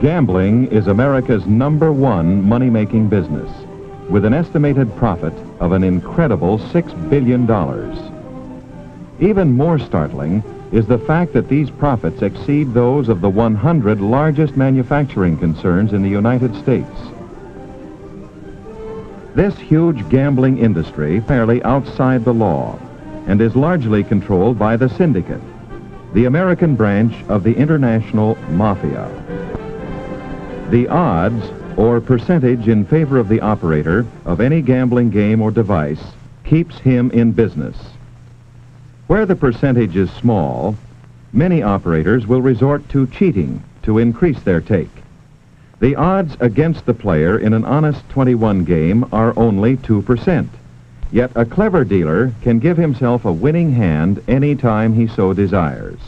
Gambling is America's #1 money-making business, with an estimated profit of an incredible $6 billion. Even more startling is the fact that these profits exceed those of the 100 largest manufacturing concerns in the United States. This huge gambling industry is fairly outside the law and is largely controlled by the syndicate, the American branch of the international mafia. The odds, or percentage in favor of the operator of any gambling game or device, keeps him in business. Where the percentage is small, many operators will resort to cheating to increase their take. The odds against the player in an honest 21 game are only 2%, yet a clever dealer can give himself a winning hand any time he so desires.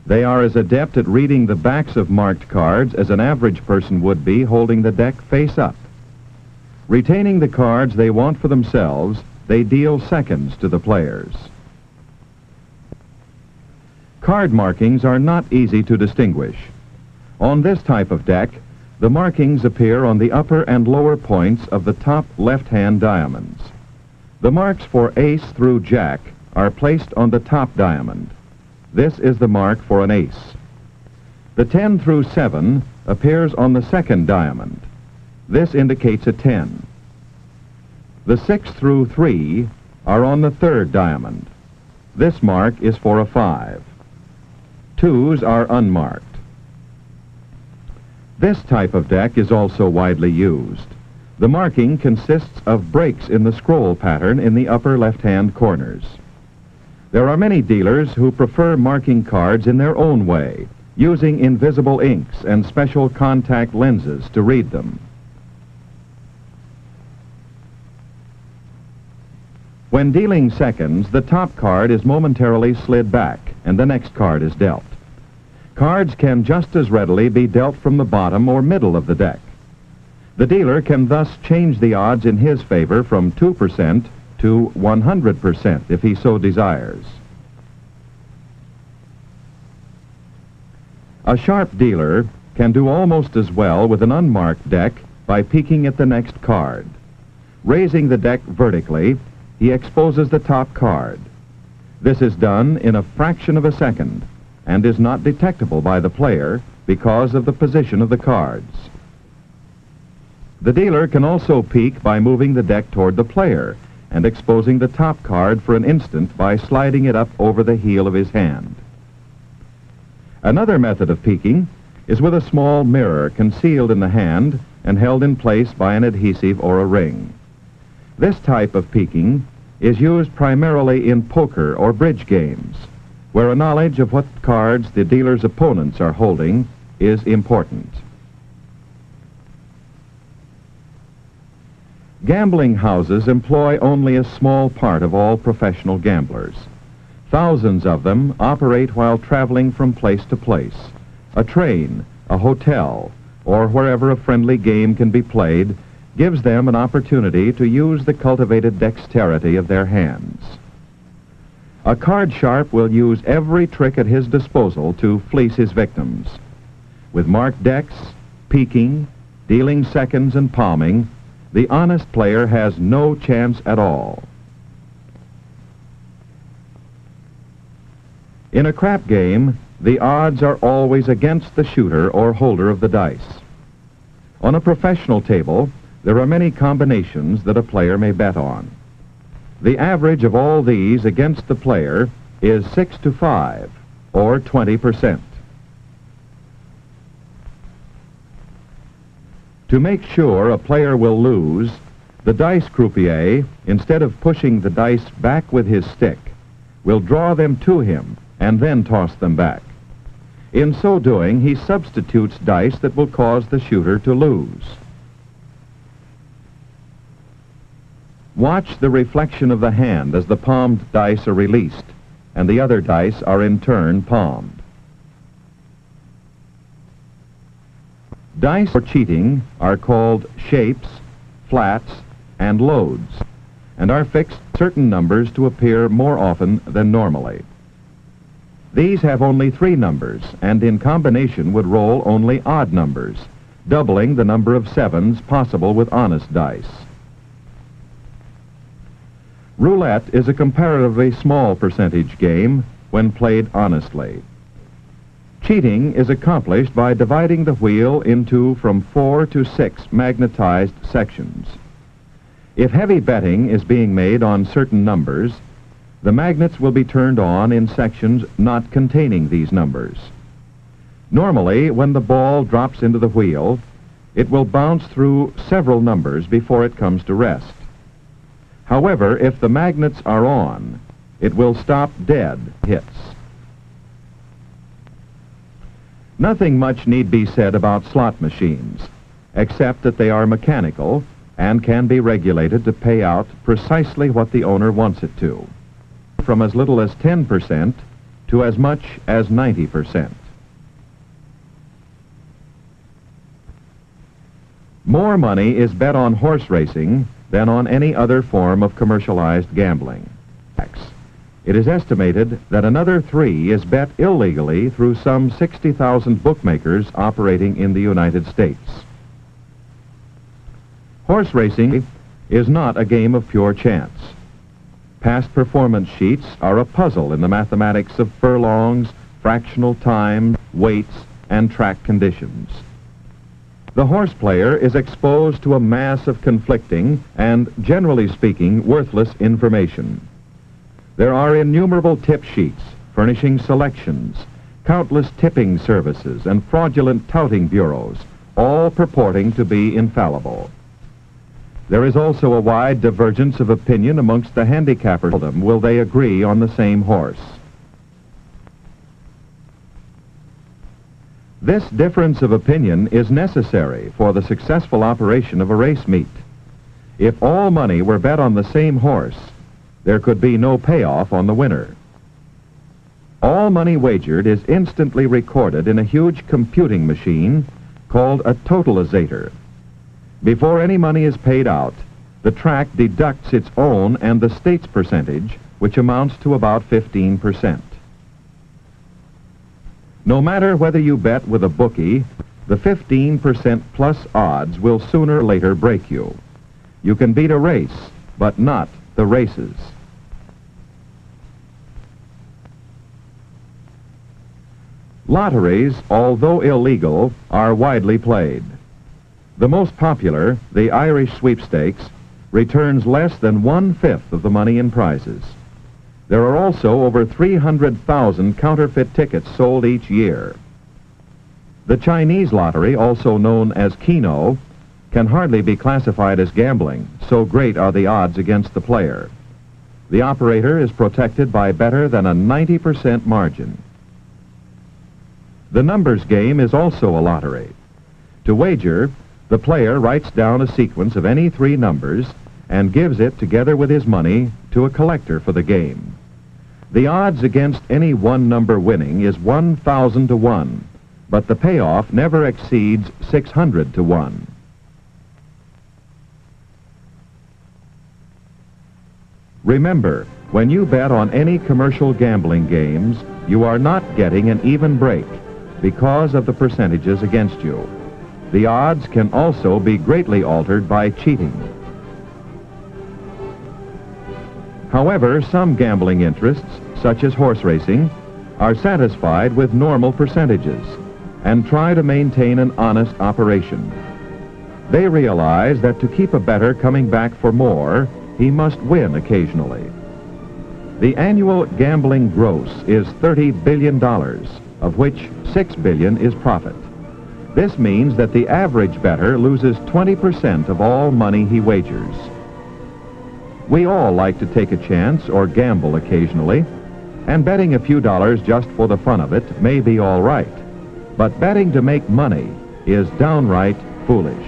They are as adept at reading the backs of marked cards as an average person would be holding the deck face up. Retaining the cards they want for themselves, they deal seconds to the players. Card markings are not easy to distinguish. On this type of deck, the markings appear on the upper and lower points of the top left-hand diamonds. The marks for ace through jack are placed on the top diamond. This is the mark for an ace. The 10 through 7 appears on the second diamond. This indicates a 10. The 6 through 3 are on the third diamond. This mark is for a 5. 2s are unmarked. This type of deck is also widely used. The marking consists of breaks in the scroll pattern in the upper left-hand corners. There are many dealers who prefer marking cards in their own way, using invisible inks and special contact lenses to read them. When dealing seconds, the top card is momentarily slid back and the next card is dealt. Cards can just as readily be dealt from the bottom or middle of the deck. The dealer can thus change the odds in his favor from 2% to 100% if he so desires. A sharp dealer can do almost as well with an unmarked deck by peeking at the next card. Raising the deck vertically, he exposes the top card. This is done in a fraction of a second and is not detectable by the player because of the position of the cards. The dealer can also peek by moving the deck toward the player and exposing the top card for an instant by sliding it up over the heel of his hand. Another method of peeking is with a small mirror concealed in the hand and held in place by an adhesive or a ring. This type of peeking is used primarily in poker or bridge games, where a knowledge of what cards the dealer's opponents are holding is important. Gambling houses employ only a small part of all professional gamblers. Thousands of them operate while traveling from place to place, a train, a hotel, or wherever a friendly game can be played gives them an opportunity to use the cultivated dexterity of their hands. A card sharp will use every trick at his disposal to fleece his victims. With marked decks, peeking, dealing seconds, and palming, the honest player has no chance at all. In a crap game, the odds are always against the shooter or holder of the dice. On a professional table, there are many combinations that a player may bet on. The average of all these against the player is 6 to 5, or 20%. To make sure a player will lose, the dice croupier, instead of pushing the dice back with his stick, will draw them to him and then toss them back. In so doing, he substitutes dice that will cause the shooter to lose. Watch the reflection of the hand as the palmed dice are released, and the other dice are in turn palmed. Dice for cheating are called shapes, flats, and loads, and are fixed certain numbers to appear more often than normally. These have only 3 numbers, and in combination would roll only odd numbers, doubling the number of 7s possible with honest dice. Roulette is a comparatively small percentage game when played honestly. Cheating is accomplished by dividing the wheel into from 4 to 6 magnetized sections. If heavy betting is being made on certain numbers, the magnets will be turned on in sections not containing these numbers. Normally, when the ball drops into the wheel, it will bounce through several numbers before it comes to rest. However, if the magnets are on, it will stop dead hits. Nothing much need be said about slot machines, except that they are mechanical and can be regulated to pay out precisely what the owner wants it to, from as little as 10% to as much as 90%. More money is bet on horse racing than on any other form of commercialized gambling. It is estimated that another 3 is bet illegally through some 60,000 bookmakers operating in the United States. Horse racing is not a game of pure chance. Past performance sheets are a puzzle in the mathematics of furlongs, fractional time, weights, and track conditions. The horse player is exposed to a mass of conflicting and, generally speaking, worthless information. There are innumerable tip sheets furnishing selections, countless tipping services, and fraudulent touting bureaus, all purporting to be infallible. There is also a wide divergence of opinion amongst the handicappers. Will they agree on the same horse? This difference of opinion is necessary for the successful operation of a race meet. If all money were bet on the same horse, there could be no payoff on the winner. All money wagered is instantly recorded in a huge computing machine called a totalizator. Before any money is paid out, the track deducts its own and the state's percentage, which amounts to about 15%. No matter whether you bet with a bookie, the 15% plus odds will sooner or later break you. You can beat a race, but not the races. Lotteries, although illegal, are widely played. The most popular, the Irish Sweepstakes, returns less than 1/5 of the money in prizes. There are also over 300,000 counterfeit tickets sold each year. The Chinese lottery, also known as Keno, can hardly be classified as gambling, so great are the odds against the player. The operator is protected by better than a 90% margin. The numbers game is also a lottery. To wager, the player writes down a sequence of any 3 numbers and gives it, together with his money, to a collector for the game. The odds against any one number winning is 1,000 to 1, but the payoff never exceeds 600 to 1. Remember, when you bet on any commercial gambling games, you are not getting an even break because of the percentages against you. The odds can also be greatly altered by cheating. However, some gambling interests, such as horse racing, are satisfied with normal percentages and try to maintain an honest operation. They realize that to keep a bettor coming back for more, he must win occasionally. The annual gambling gross is $30 billion, of which $6 billion is profit. This means that the average bettor loses 20% of all money he wagers. We all like to take a chance or gamble occasionally, and betting a few dollars just for the fun of it may be all right. But betting to make money is downright foolish.